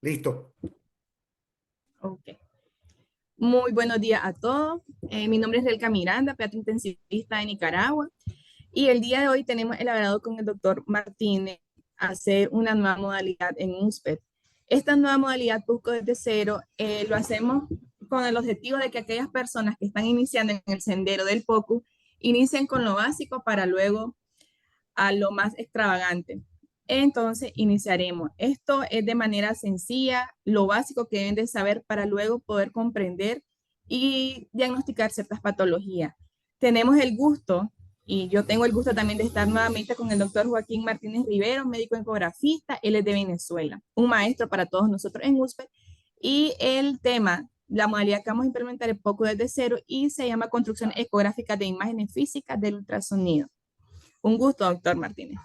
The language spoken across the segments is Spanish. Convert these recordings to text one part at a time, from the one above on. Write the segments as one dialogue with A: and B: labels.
A: Listo.
B: Ok. Muy buenos días a todos. Mi nombre es Relka Miranda, pediatra intensivista de Nicaragua. Y el día de hoy tenemos el agrado con el doctor Martínez a hacer una nueva modalidad en USPED. Esta nueva modalidad Busco desde cero lo hacemos con el objetivo de que aquellas personas que están iniciando en el sendero del POCU inicien con lo básico para luego a lo más extravagante. Entonces, iniciaremos. Esto es de manera sencilla, lo básico que deben de saber para luego poder comprender y diagnosticar ciertas patologías. Tenemos el gusto, y yo tengo el gusto también de estar nuevamente con el doctor Joaquín Martínez Rivero, médico ecografista, él es de Venezuela, un maestro para todos nosotros en USPE. Y el tema, la modalidad que vamos a implementar es poco desde cero y se llama construcción ecográfica de imágenes físicas del ultrasonido. Un gusto, doctor Martínez.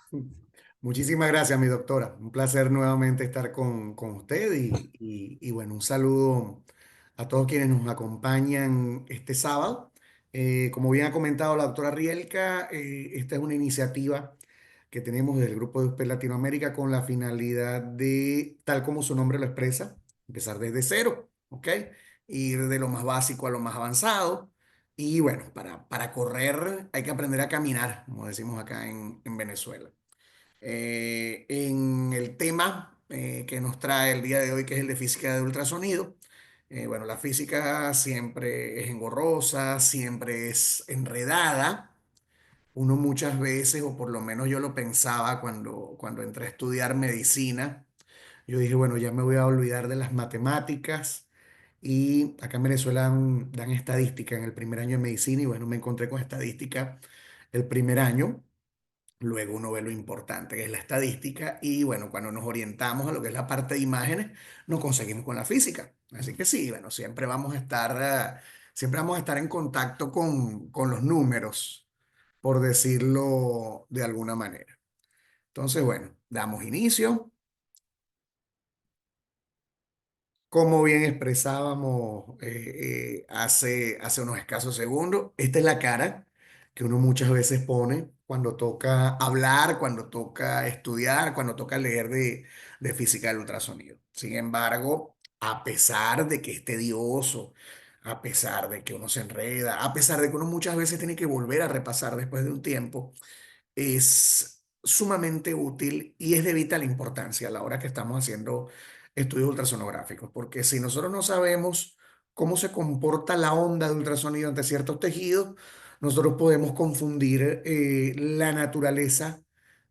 A: Muchísimas gracias, mi doctora. Un placer nuevamente estar con usted y bueno, un saludo a todos quienes nos acompañan este sábado. Como bien ha comentado la doctora Rielka, esta es una iniciativa que tenemos desde el Grupo de USPED Latinoamérica con la finalidad de, tal como su nombre lo expresa, empezar desde cero, ¿ok? Ir de lo más básico a lo más avanzado. Y bueno, para correr hay que aprender a caminar, como decimos acá en Venezuela. En el tema que nos trae el día de hoy, que es el de física de ultrasonido. Bueno, la física siempre es engorrosa, siempre es enredada. Uno muchas veces, o por lo menos yo lo pensaba cuando entré a estudiar medicina, yo dije, bueno, ya me voy a olvidar de las matemáticas. Y acá en Venezuela dan estadística en el primer año de medicina y bueno, me encontré con estadística el primer año. Luego uno ve lo importante que es la estadística y bueno, cuando nos orientamos a lo que es la parte de imágenes, nos conseguimos con la física. Así que sí, bueno, siempre vamos a estar en contacto con los números, por decirlo de alguna manera. Entonces, bueno, damos inicio. Como bien expresábamos hace unos escasos segundos, esta es la cara que uno muchas veces pone cuando toca hablar, cuando toca estudiar, cuando toca leer de física del ultrasonido. Sin embargo, a pesar de que es tedioso, a pesar de que uno se enreda, a pesar de que uno muchas veces tiene que volver a repasar después de un tiempo, es sumamente útil y es de vital importancia a la hora que estamos haciendo estudios ultrasonográficos, porque si nosotros no sabemos cómo se comporta la onda de ultrasonido ante ciertos tejidos, nosotros podemos confundir la naturaleza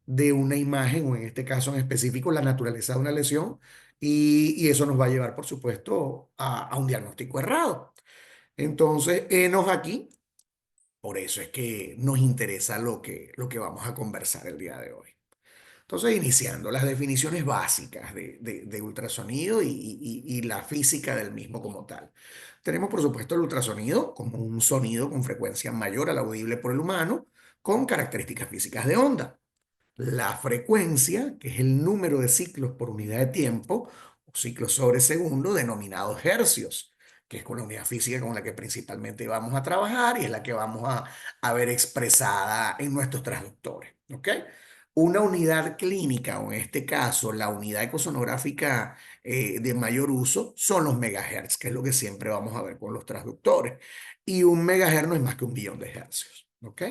A: de una imagen, o en este caso en específico, la naturaleza de una lesión, y eso nos va a llevar, por supuesto, a un diagnóstico errado. Entonces, enos aquí. Por eso es que nos interesa lo que vamos a conversar el día de hoy. Entonces, iniciando las definiciones básicas de ultrasonido y la física del mismo como tal. Tenemos, por supuesto, el ultrasonido como un sonido con frecuencia mayor a la audible por el humano, con características físicas de onda. La frecuencia, que es el número de ciclos por unidad de tiempo, o ciclos sobre segundo, denominados hercios, que es con la unidad física con la que principalmente vamos a trabajar y es la que vamos a ver expresada en nuestros transductores. ¿Ok? Una unidad clínica, o en este caso la unidad ecosonográfica de mayor uso, son los megahertz, que es lo que siempre vamos a ver con los transductores. Y un megahertz no es más que un billón de hercios. ¿Ok?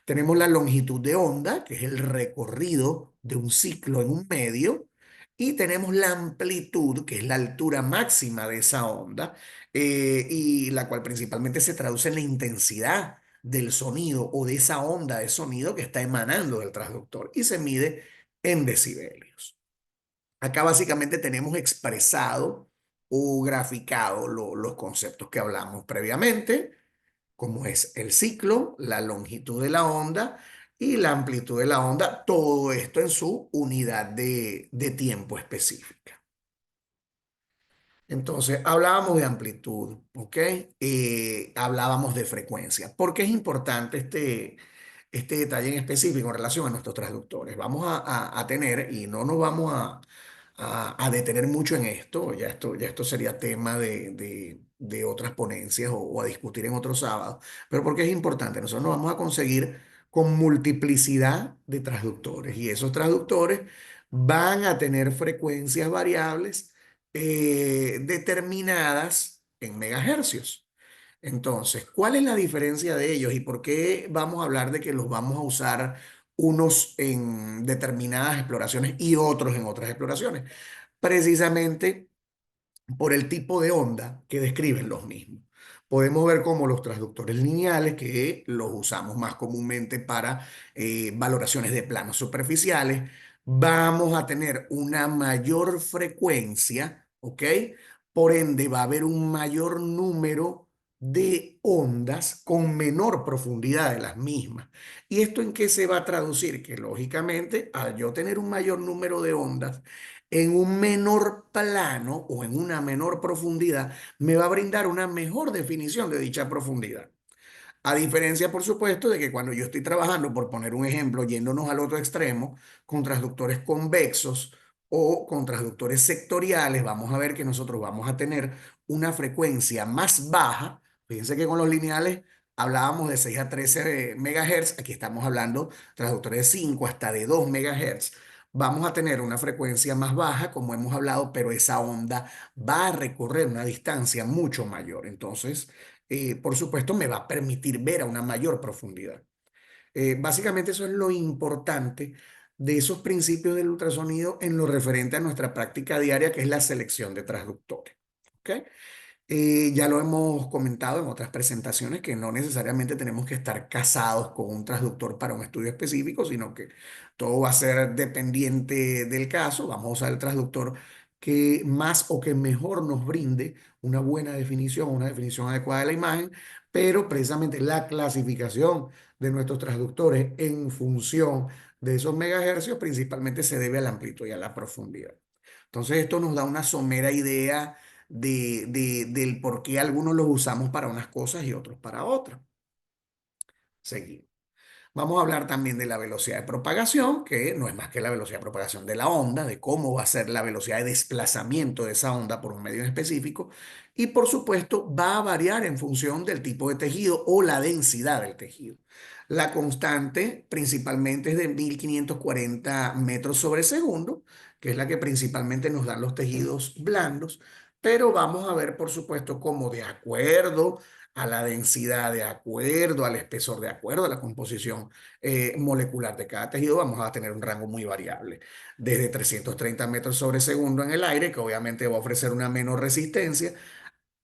A: Tenemos la longitud de onda, que es el recorrido de un ciclo en un medio, y tenemos la amplitud, que es la altura máxima de esa onda, y la cual principalmente se traduce en la intensidad del sonido o de esa onda de sonido que está emanando del transductor y se mide en decibelios. Acá básicamente tenemos expresado o graficado los conceptos que hablamos previamente, como es el ciclo, la longitud de la onda y la amplitud de la onda, todo esto en su unidad de tiempo específica. Entonces, hablábamos de amplitud, ¿ok? Hablábamos de frecuencia. ¿Por qué es importante este detalle en específico en relación a nuestros transductores? Vamos a tener, y no nos vamos a detener mucho en esto, ya esto sería tema de otras ponencias o a discutir en otro sábado, pero ¿por qué es importante? Nosotros nos vamos a conseguir con multiplicidad de transductores y esos transductores van a tener frecuencias variables determinadas en megahercios. Entonces, ¿cuál es la diferencia de ellos y por qué vamos a hablar de que los vamos a usar unos en determinadas exploraciones y otros en otras exploraciones? Precisamente por el tipo de onda que describen los mismos. Podemos ver como los transductores lineales, que los usamos más comúnmente para valoraciones de planos superficiales, vamos a tener una mayor frecuencia, ¿ok? Por ende, va a haber un mayor número de ondas con menor profundidad de las mismas. ¿Y esto en qué se va a traducir? Que lógicamente, al yo tener un mayor número de ondas, en un menor plano o en una menor profundidad, me va a brindar una mejor definición de dicha profundidad. A diferencia, por supuesto, de que cuando yo estoy trabajando, por poner un ejemplo, yéndonos al otro extremo, con transductores convexos o con transductores sectoriales, vamos a ver que nosotros vamos a tener una frecuencia más baja. Fíjense que con los lineales hablábamos de 6 a 13 megahertz, aquí estamos hablando de transductores de 5 hasta de 2 megahertz. Vamos a tener una frecuencia más baja, como hemos hablado, pero esa onda va a recorrer una distancia mucho mayor. Entonces, por supuesto, me va a permitir ver a una mayor profundidad. Básicamente eso es lo importante de esos principios del ultrasonido en lo referente a nuestra práctica diaria, que es la selección de transductores. ¿Ok? Ya lo hemos comentado en otras presentaciones que no necesariamente tenemos que estar casados con un transductor para un estudio específico, sino que todo va a ser dependiente del caso. Vamos a usar el transductor que más o que mejor nos brinde una buena definición, una definición adecuada de la imagen, pero precisamente la clasificación de nuestros transductores en función de esos megahercios principalmente se debe a la amplitud y a la profundidad. Entonces esto nos da una somera idea del por qué algunos los usamos para unas cosas y otros para otras. Seguimos. Vamos a hablar también de la velocidad de propagación, que no es más que la velocidad de propagación de la onda, de cómo va a ser la velocidad de desplazamiento de esa onda por un medio en específico. Y por supuesto va a variar en función del tipo de tejido o la densidad del tejido. La constante principalmente es de 1540 metros sobre segundo, que es la que principalmente nos dan los tejidos blandos. Pero vamos a ver, por supuesto, cómo de acuerdo a la densidad, de acuerdo al espesor, de acuerdo a la composición molecular de cada tejido, vamos a tener un rango muy variable. Desde 330 metros sobre segundo en el aire, que obviamente va a ofrecer una menor resistencia,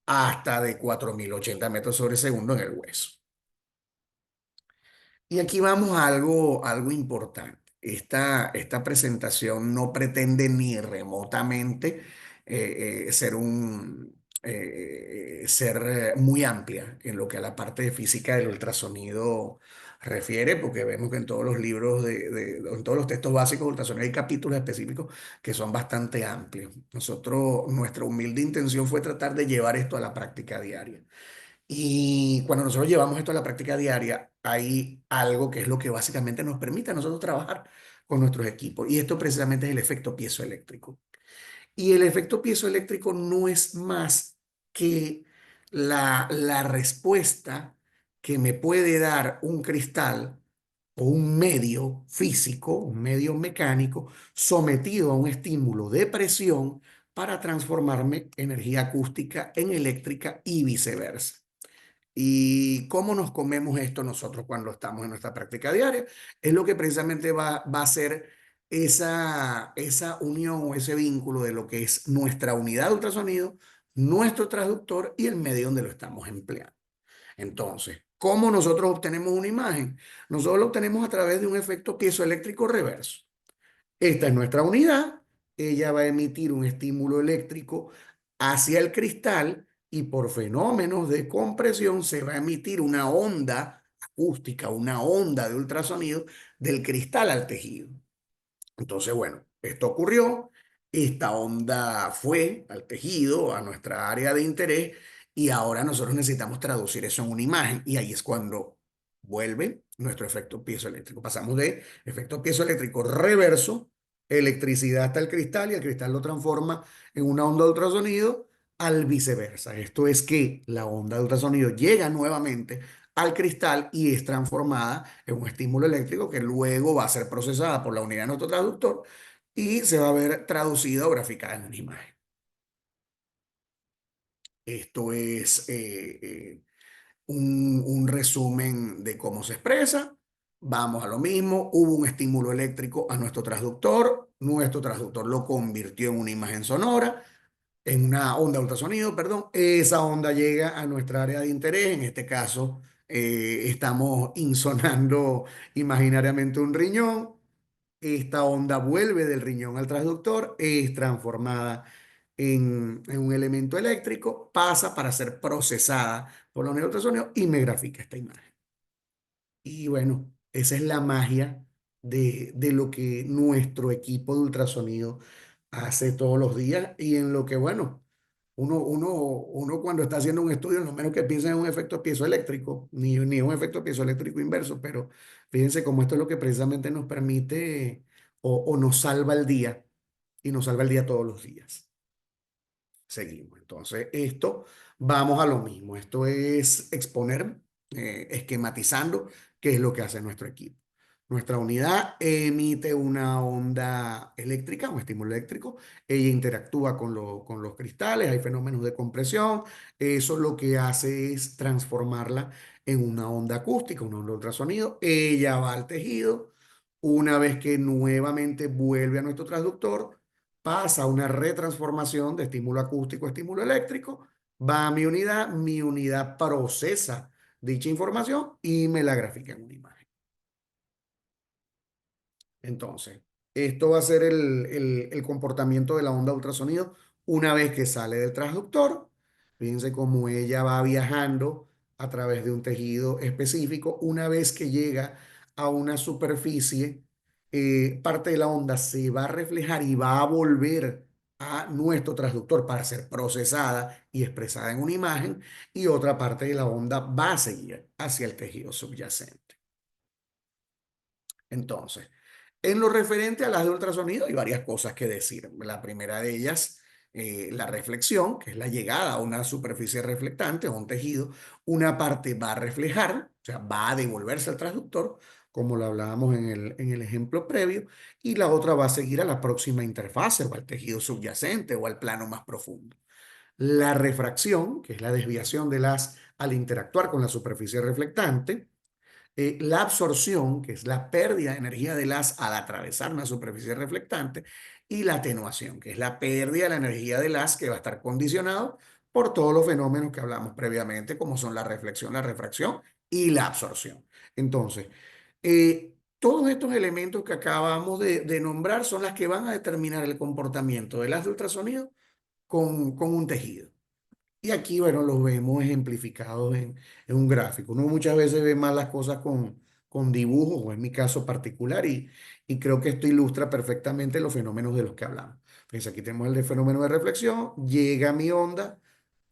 A: hasta de 4080 metros sobre segundo en el hueso. Y aquí vamos a algo importante. Esta presentación no pretende ni remotamente ser muy amplia en lo que a la parte de física del ultrasonido refiere, porque vemos que en todos los libros, en todos los textos básicos de ultrasonido hay capítulos específicos que son bastante amplios. Nuestra humilde intención fue tratar de llevar esto a la práctica diaria. Y cuando nosotros llevamos esto a la práctica diaria, hay algo que es lo que básicamente nos permite a nosotros trabajar con nuestros equipos. Y esto precisamente es el efecto piezoeléctrico. Y el efecto piezoeléctrico no es más que la respuesta que me puede dar un cristal o un medio físico, un medio mecánico, sometido a un estímulo de presión para transformarme energía acústica en eléctrica y viceversa. ¿Y cómo nos comemos esto nosotros cuando estamos en nuestra práctica diaria? Es lo que precisamente va a ser esa unión o ese vínculo de lo que es nuestra unidad de ultrasonido, nuestro transductor y el medio donde lo estamos empleando. Entonces, ¿cómo nosotros obtenemos una imagen? Nosotros lo obtenemos a través de un efecto piezoeléctrico reverso. Esta es nuestra unidad. Ella va a emitir un estímulo eléctrico hacia el cristal y por fenómenos de compresión se va a emitir una onda acústica, una onda de ultrasonido del cristal al tejido. Entonces, bueno, esto ocurrió, esta onda fue al tejido, a nuestra área de interés, y ahora nosotros necesitamos traducir eso en una imagen, y ahí es cuando vuelve nuestro efecto piezoeléctrico. Pasamos de efecto piezoeléctrico reverso, electricidad hasta el cristal, y el cristal lo transforma en una onda de ultrasonido, al viceversa. Esto es que la onda de ultrasonido llega nuevamente al cristal y es transformada en un estímulo eléctrico que luego va a ser procesada por la unidad de nuestro traductor y se va a ver traducida o graficada en una imagen. Esto es un resumen de cómo se expresa. Vamos a lo mismo. Hubo un estímulo eléctrico a nuestro transductor. Nuestro transductor lo convirtió en una imagen sonora, en una onda de ultrasonido, perdón. Esa onda llega a nuestra área de interés. En este caso, estamos insonando imaginariamente un riñón. Esta onda vuelve del riñón al transductor, es transformada en un elemento eléctrico, pasa para ser procesada por la unidad de ultrasonido y me grafica esta imagen. Y bueno, esa es la magia de lo que nuestro equipo de ultrasonido hace todos los días y en lo que, bueno, uno cuando está haciendo un estudio, no menos que piensa en un efecto piezoeléctrico, ni un efecto piezoeléctrico inverso, pero fíjense cómo esto es lo que precisamente nos permite o nos salva el día y nos salva el día todos los días. Seguimos. Entonces, esto, vamos a lo mismo. Esto es exponer, esquematizando qué es lo que hace nuestro equipo. Nuestra unidad emite una onda eléctrica, un estímulo eléctrico. Ella interactúa con los cristales, hay fenómenos de compresión. Eso lo que hace es transformarla en una onda acústica, una onda de ultrasonido. Ella va al tejido. Una vez que nuevamente vuelve a nuestro transductor, pasa una retransformación de estímulo acústico a estímulo eléctrico, va a mi unidad procesa dicha información y me la grafica en una imagen. Entonces, esto va a ser el comportamiento de la onda de ultrasonido una vez que sale del transductor. Fíjense cómo ella va viajando a través de un tejido específico. Una vez que llega a una superficie, parte de la onda se va a reflejar y va a volver a nuestro transductor para ser procesada y expresada en una imagen, y otra parte de la onda va a seguir hacia el tejido subyacente. Entonces, en lo referente a las de ultrasonido hay varias cosas que decir. La primera de ellas, la reflexión, que es la llegada a una superficie reflectante o un tejido. Una parte va a reflejar, o sea, va a devolverse al transductor, como lo hablábamos en el ejemplo previo, y la otra va a seguir a la próxima interfase o al tejido subyacente o al plano más profundo. La refracción, que es la desviación del haz al interactuar con la superficie reflectante. La absorción, que es la pérdida de energía del haz al atravesar una superficie reflectante, y la atenuación, que es la pérdida de la energía del haz que va a estar condicionado por todos los fenómenos que hablamos previamente, como son la reflexión, la refracción y la absorción. Entonces, todos estos elementos que acabamos de nombrar son las que van a determinar el comportamiento del haz de ultrasonido con un tejido. Y aquí, bueno, los vemos ejemplificados en un gráfico. Uno muchas veces ve más las cosas con dibujos, o en mi caso particular, y creo que esto ilustra perfectamente los fenómenos de los que hablamos. Pues aquí tenemos el de fenómeno de reflexión, llega mi onda,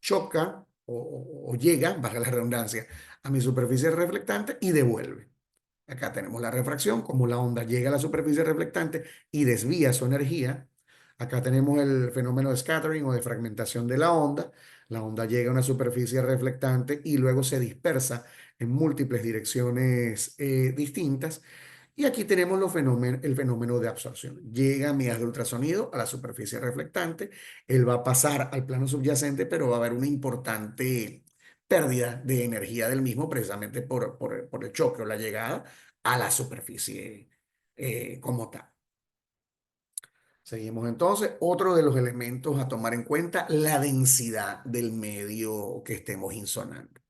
A: choca o llega, baja la redundancia, a mi superficie reflectante y devuelve. Acá tenemos la refracción, como la onda llega a la superficie reflectante y desvía su energía. Acá tenemos el fenómeno de scattering o de fragmentación de la onda. La onda llega a una superficie reflectante y luego se dispersa en múltiples direcciones distintas. Y aquí tenemos el fenómeno de absorción. Llega a mi haz de ultrasonido a la superficie reflectante. Él va a pasar al plano subyacente, pero va a haber una importante pérdida de energía del mismo precisamente por el choque o la llegada a la superficie como tal. Seguimos entonces. Otro de los elementos a tomar en cuenta, la densidad del medio que estemos insonando.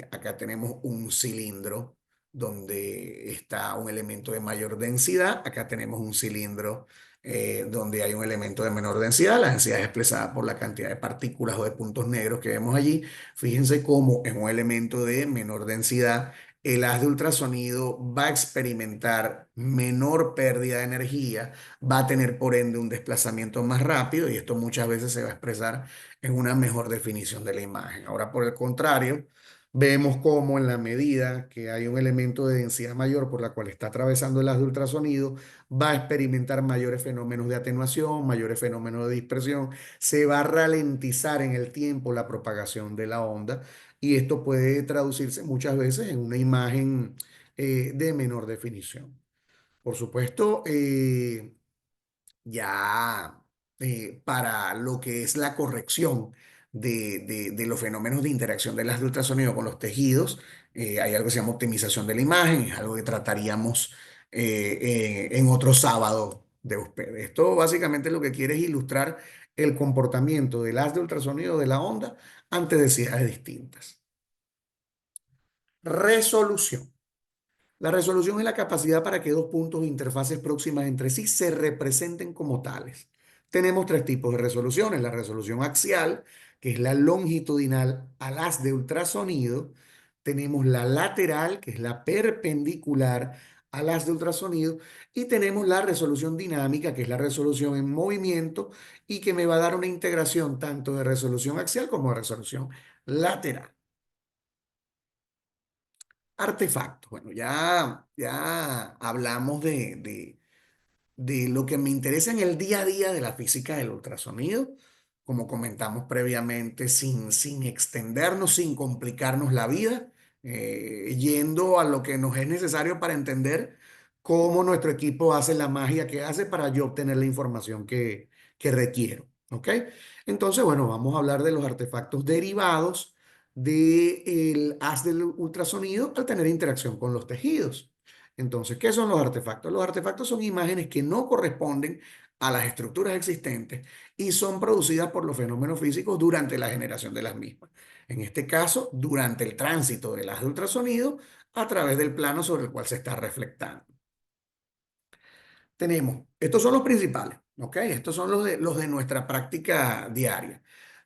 A: Acá tenemos un cilindro donde está un elemento de mayor densidad. Acá tenemos un cilindro donde hay un elemento de menor densidad. La densidad es expresada por la cantidad de partículas o de puntos negros que vemos allí. Fíjense cómo en un elemento de menor densidad, el haz de ultrasonido va a experimentar menor pérdida de energía, va a tener por ende un desplazamiento más rápido y esto muchas veces se va a expresar en una mejor definición de la imagen. Ahora, por el contrario, vemos cómo en la medida que hay un elemento de densidad mayor por la cual está atravesando el haz de ultrasonido, va a experimentar mayores fenómenos de atenuación, mayores fenómenos de dispersión, se va a ralentizar en el tiempo la propagación de la onda y esto puede traducirse muchas veces en una imagen de menor definición. Por supuesto, ya para lo que es la corrección de los fenómenos de interacción del haz de ultrasonido con los tejidos. Hay algo que se llama optimización de la imagen, es algo que trataríamos en otro sábado de ustedes. Esto básicamente lo que quiere es ilustrar el comportamiento del haz de ultrasonido de la onda ante densidades distintas. Resolución. La resolución es la capacidad para que dos puntos o interfaces próximas entre sí se representen como tales. Tenemos tres tipos de resoluciones. La resolución axial, que es la longitudinal al haz de ultrasonido. Tenemos la lateral, que es la perpendicular al haz de ultrasonido. Y tenemos la resolución dinámica, que es la resolución en movimiento y que me va a dar una integración tanto de resolución axial como de resolución lateral. Artefactos. Bueno, ya hablamos de lo que me interesa en el día a día de la física del ultrasonido, como comentamos previamente, sin extendernos, sin complicarnos la vida, yendo a lo que nos es necesario para entender cómo nuestro equipo hace la magia que hace para yo obtener la información que requiero. ¿Ok? Entonces, bueno, vamos a hablar de los artefactos derivados del haz del ultrasonido al tener interacción con los tejidos. Entonces, ¿qué son los artefactos? Los artefactos son imágenes que no corresponden a las estructuras existentes y son producidas por los fenómenos físicos durante la generación de las mismas. En este caso, durante el tránsito del haz de ultrasonido a través del plano sobre el cual se está reflectando. Tenemos, estos son los principales, ¿ok? Estos son los de nuestra práctica diaria.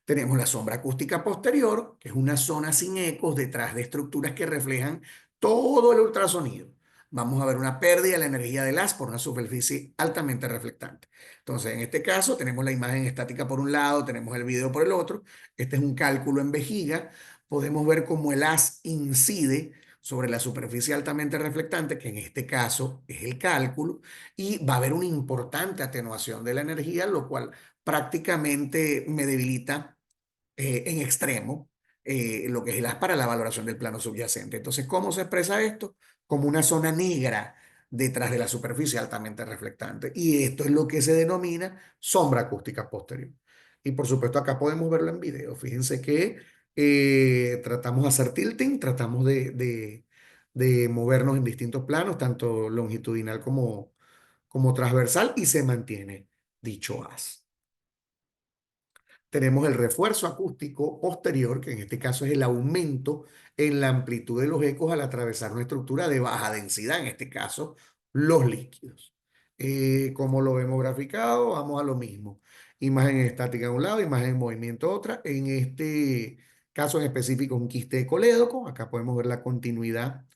A: Tenemos la sombra acústica posterior, que es una zona sin ecos detrás de estructuras que reflejan todo el ultrasonido. Vamos a ver una pérdida de la energía del haz por una superficie altamente reflectante. Entonces, en este caso, tenemos la imagen estática por un lado, tenemos el video por el otro. Este es un cálculo en vejiga. Podemos ver cómo el haz incide sobre la superficie altamente reflectante, que en este caso es el cálculo, y va a haber una importante atenuación de la energía, lo cual prácticamente me debilita en extremo lo que es el haz para la valoración del plano subyacente. Entonces, ¿cómo se expresa esto? Como una zona negra detrás de la superficie altamente reflectante. Y esto es lo que se denomina sombra acústica posterior. Y por supuesto, acá podemos verlo en video. Fíjense que tratamos de hacer tilting, tratamos de movernos en distintos planos, tanto longitudinal como transversal, y se mantiene dicho haz. Tenemos el refuerzo acústico posterior, que en este caso es el aumento en la amplitud de los ecos al atravesar una estructura de baja densidad, en este caso los líquidos. Como lo vemos graficado, vamos a lo mismo. Imagen estática de un lado, imagen en movimiento otra. En este caso en específico, un quiste de colédoco. Acá podemos ver la continuidad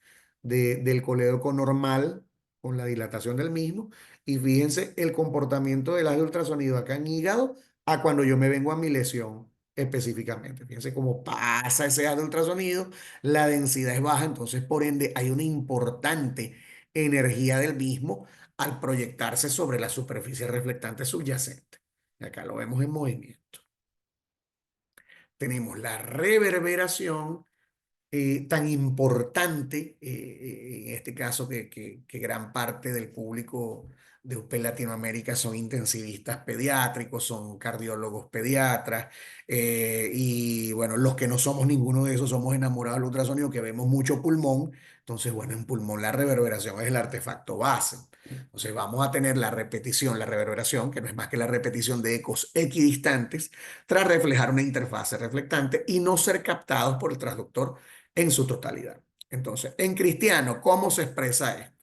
A: del colédoco normal con la dilatación del mismo. Y fíjense el comportamiento del haz de ultrasonido acá en hígado a cuando yo me vengo a mi lesión específicamente. Fíjense cómo pasa ese haz de ultrasonido, la densidad es baja, entonces por ende hay una importante energía del mismo al proyectarse sobre la superficie reflectante subyacente. Y acá lo vemos en movimiento. Tenemos la reverberación tan importante, en este caso que gran parte del público de UPE Latinoamérica son intensivistas pediátricos, son cardiólogos pediatras, y bueno, los que no somos ninguno de esos somos enamorados del ultrasonido, que vemos mucho pulmón. Entonces, bueno, en pulmón la reverberación es el artefacto base. Entonces vamos a tener la repetición, la reverberación, que no es más que la repetición de ecos equidistantes tras reflejar una interfase reflectante y no ser captados por el transductor en su totalidad. Entonces, en cristiano, ¿cómo se expresa esto?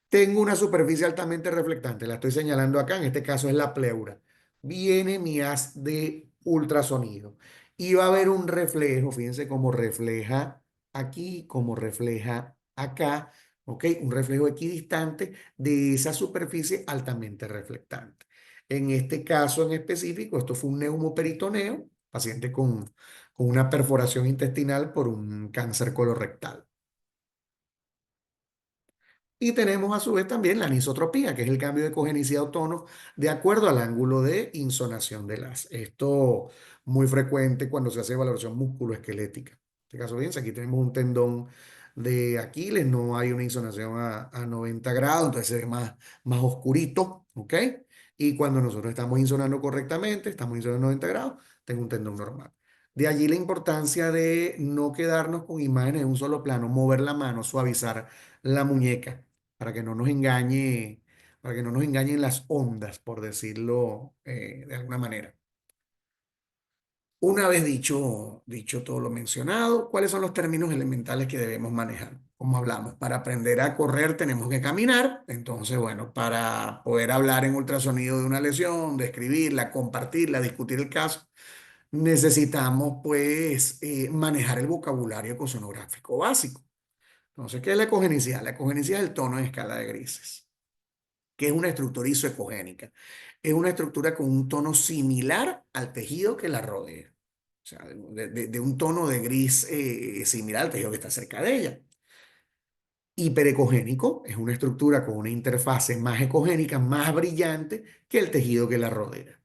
A: Tengo una superficie altamente reflectante, la estoy señalando acá, en este caso es la pleura. Viene mi haz de ultrasonido y va a haber un reflejo, fíjense cómo refleja aquí, cómo refleja acá, ¿ok? Un reflejo equidistante de esa superficie altamente reflectante. En este caso en específico, esto fue un neumoperitoneo, paciente con una perforación intestinal por un cáncer colorectal. Y tenemos a su vez también la anisotropía, que es el cambio de cogenicidad o tono de acuerdo al ángulo de insonación del haz. Esto muy frecuente cuando se hace valoración musculoesquelética. En este caso, fíjense, aquí tenemos un tendón de Aquiles, no hay una insonación a 90 grados, entonces se ve más oscurito, ¿ok? Y cuando nosotros estamos insonando correctamente, estamos insonando 90 grados, tengo un tendón normal. De allí la importancia de no quedarnos con imágenes en un solo plano, mover la mano, suavizar la muñeca para que no nos engañe, para que no nos engañen las ondas, por decirlo de alguna manera. Una vez dicho todo lo mencionado, ¿cuáles son los términos elementales que debemos manejar? Como hablamos, para aprender a correr tenemos que caminar. Entonces, bueno, para poder hablar en ultrasonido de una lesión, describirla, compartirla, discutir el caso, necesitamos pues manejar el vocabulario ecosonográfico básico. Entonces, ¿qué es la ecogenicidad? La ecogenicidad es el tono en escala de grises, que es una estructura isoecogénica. Es una estructura con un tono similar al tejido que la rodea. O sea, de un tono de gris similar al tejido que está cerca de ella. Hiperecogénico es una estructura con una interfase más ecogénica, más brillante que el tejido que la rodea.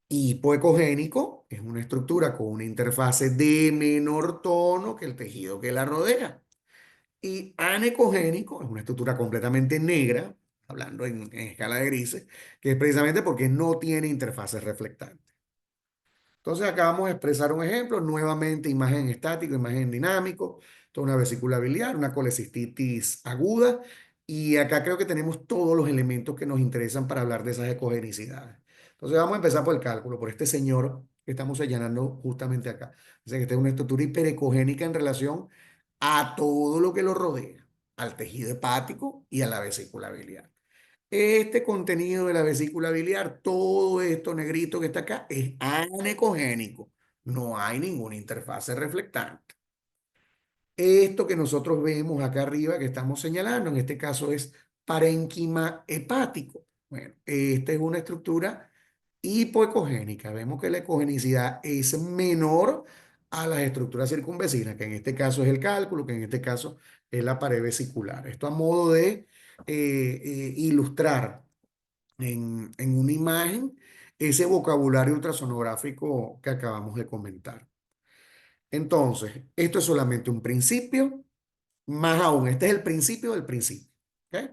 A: Hipoecogénico es una estructura con una interfase de menor tono que el tejido que la rodea. Y anecogénico es una estructura completamente negra, hablando en escala de grises, que es precisamente porque no tiene interfaces reflectantes. Entonces acá vamos a expresar un ejemplo, nuevamente imagen estático, imagen dinámico, toda una vesícula biliar, una colecistitis aguda, y acá creo que tenemos todos los elementos que nos interesan para hablar de esas ecogenicidades. Entonces vamos a empezar por el cálculo, por este señor que estamos señalando justamente acá. Dice que esta es una estructura hiperecogénica en relación a todo lo que lo rodea, al tejido hepático y a la vesícula biliar. Este contenido de la vesícula biliar, todo esto negrito que está acá, es anecogénico. No hay ninguna interfase reflectante. Esto que nosotros vemos acá arriba que estamos señalando, en este caso es parénquima hepático. Bueno, esta es una estructura hipoecogénica. Vemos que la ecogenicidad es menor a las estructuras circunvecinas, que en este caso es el cálculo, que en este caso es la pared vesicular. Esto a modo de ilustrar en una imagen ese vocabulario ultrasonográfico que acabamos de comentar. Entonces, esto es solamente un principio, más aún, este es el principio del principio. ¿Ok?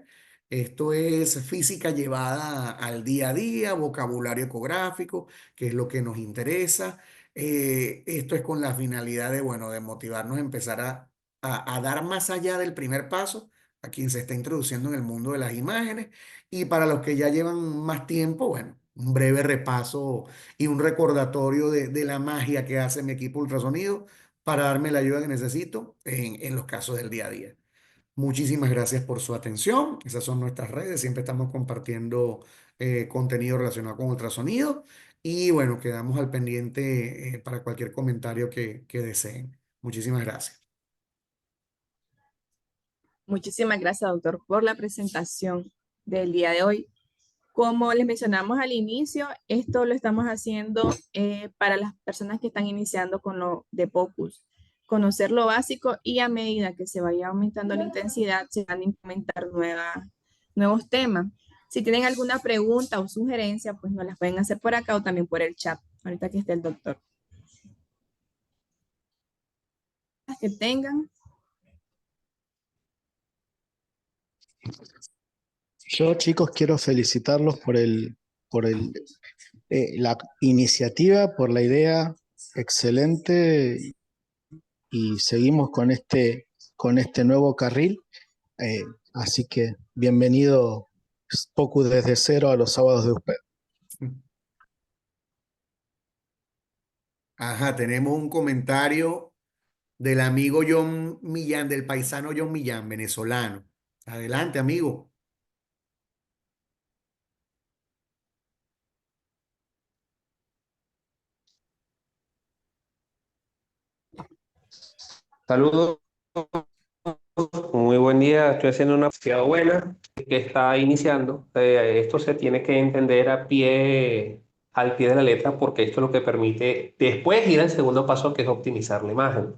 A: Esto es física llevada al día a día, vocabulario ecográfico, que es lo que nos interesa. Esto es con la finalidad de, bueno, de motivarnos a empezar a dar más allá del primer paso a quien se está introduciendo en el mundo de las imágenes. Y para los que ya llevan más tiempo, bueno, un breve repaso y un recordatorio de la magia que hace mi equipo ultrasonido para darme la ayuda que necesito en los casos del día a día. Muchísimas gracias por su atención. Esas son nuestras redes. Siempre estamos compartiendo contenido relacionado con ultrasonido. Y bueno, quedamos al pendiente para cualquier comentario que deseen. Muchísimas gracias.
B: Muchísimas gracias, doctor, por la presentación del día de hoy. Como les mencionamos al inicio, esto lo estamos haciendo para las personas que están iniciando con lo de POCUS. Conocer lo básico y a medida que se vaya aumentando la intensidad, se van a implementar nuevos temas. Si tienen alguna pregunta o sugerencia, pues nos las pueden hacer por acá o también por el chat, ahorita que esté el doctor. Las que tengan,
C: Yo, chicos, quiero felicitarlos por la iniciativa, por la idea excelente y seguimos con este nuevo carril. Eh, Así que bienvenido Pocu desde cero a los sábados de USPED.
A: Ajá, tenemos un comentario del amigo John Millán, del paisano John Millán, venezolano. Adelante, amigo.
D: Saludos, muy buen día. Estoy haciendo una actividad buena que está iniciando. Esto se tiene que entender al pie de la letra, porque esto es lo que permite después ir al segundo paso, que es optimizar la imagen.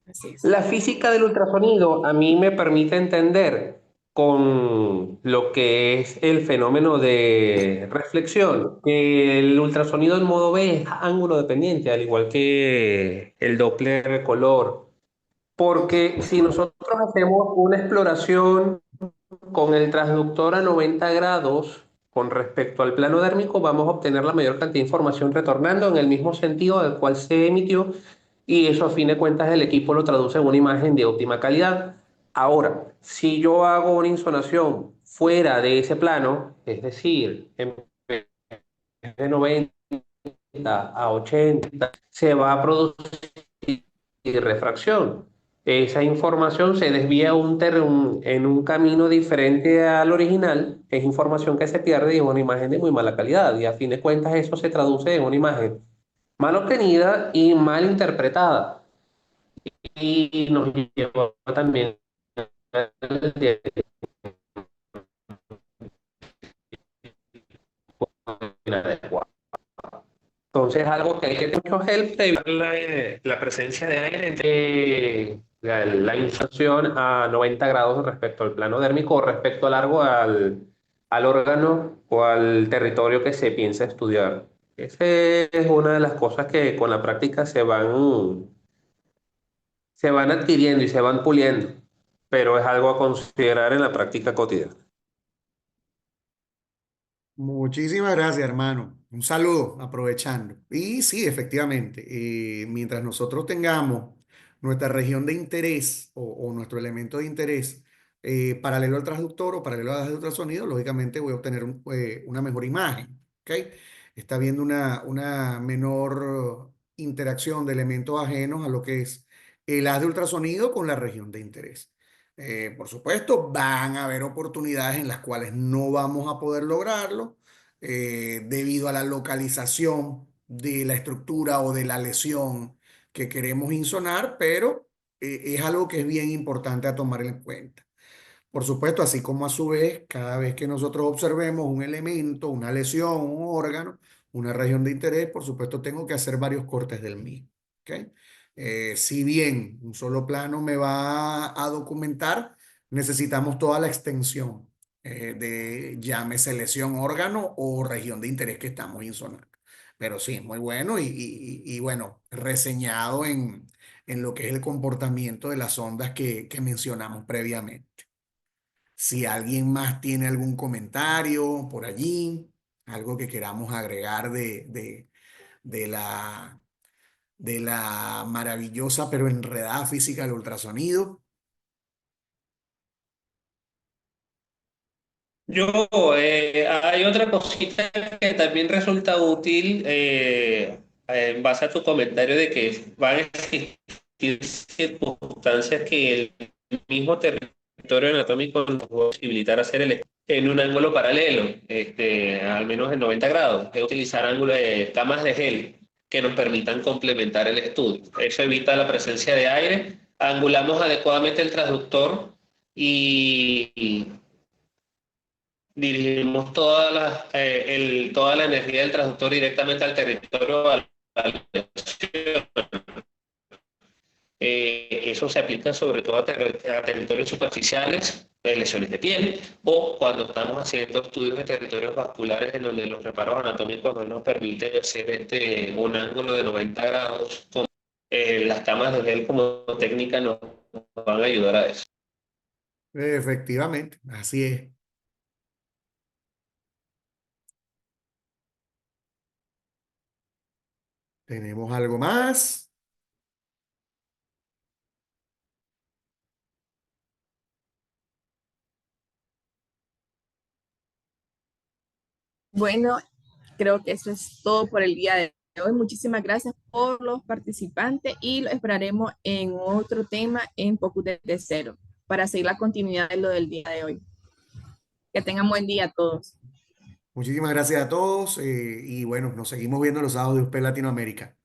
B: así es.
D: La física del ultrasonido a mí me permite entender con lo que es el fenómeno de reflexión, que el ultrasonido en modo B es ángulo dependiente, al igual que el Doppler color. Porque si nosotros hacemos una exploración con el transductor a 90 grados, Con respecto al plano dérmico, vamos a obtener la mayor cantidad de información retornando en el mismo sentido del cual se emitió y eso a fin de cuentas el equipo lo traduce en una imagen de óptima calidad. Ahora, si yo hago una insonación fuera de ese plano, es decir, en vez de 90 a 80, se va a producir refracción. Esa información se desvía en un camino diferente al original, es información que se pierde y es una imagen de muy mala calidad. Y a fin de cuentas eso se traduce en una imagen mal obtenida y mal interpretada. Y nos lleva también al inadecuado. Entonces, algo que hay que tener mucho help de evitar la presencia de aire entre la inflación a 90 grados respecto al plano dérmico o respecto a largo al órgano o al territorio que se piensa estudiar. Esa es una de las cosas que con la práctica se van adquiriendo y se van puliendo, pero es algo a considerar en la práctica cotidiana.
A: Muchísimas gracias, hermano. Un saludo, aprovechando. Y sí, efectivamente, mientras nosotros tengamos nuestra región de interés o nuestro elemento de interés paralelo al transductor o paralelo al ultrasonido, lógicamente voy a obtener una mejor imagen. ¿Ok? Está habiendo una menor interacción de elementos ajenos a lo que es el haz de ultrasonido con la región de interés. Por supuesto, van a haber oportunidades en las cuales no vamos a poder lograrlo debido a la localización de la estructura o de la lesión que queremos insonar, pero es algo que es bien importante a tomar en cuenta. Por supuesto, así como a su vez, cada vez que nosotros observemos un elemento, una lesión, un órgano, una región de interés, por supuesto, tengo que hacer varios cortes del mismo. ¿Ok? Si bien un solo plano me va a documentar, necesitamos toda la extensión de llámese lesión, órgano o región de interés que estamos insonando. Pero sí, muy bueno y bueno, reseñado en lo que es el comportamiento de las ondas que mencionamos previamente. Si alguien más tiene algún comentario por allí, algo que queramos agregar de de la maravillosa pero enredada física del ultrasonido.
D: Hay otra cosita que también resulta útil en base a tu comentario de que van a existir circunstancias que el mismo territorio anatómico nos va a posibilitar hacer en un ángulo paralelo, al menos en 90 grados, es utilizar ángulos de camas de gel que nos permitan complementar el estudio. Eso evita la presencia de aire, angulamos adecuadamente el transductor y dirigimos toda la energía del transductor directamente al territorio. Eso se aplica sobre todo a territorios superficiales, lesiones de piel, o cuando estamos haciendo estudios de territorios vasculares en donde los reparos anatómicos no nos permiten hacer un ángulo de 90 grados. Las camas de gel como técnica nos van a ayudar a eso.
A: Efectivamente, así es. ¿Tenemos algo más?
B: Bueno, creo que eso es todo por el día de hoy. Muchísimas gracias por los participantes y lo esperaremos en otro tema en Poco de Cero para seguir la continuidad de lo del día de hoy. Que tengan buen día a todos.
A: Muchísimas gracias a todos y bueno, nos seguimos viendo los sábados de USP Latinoamérica.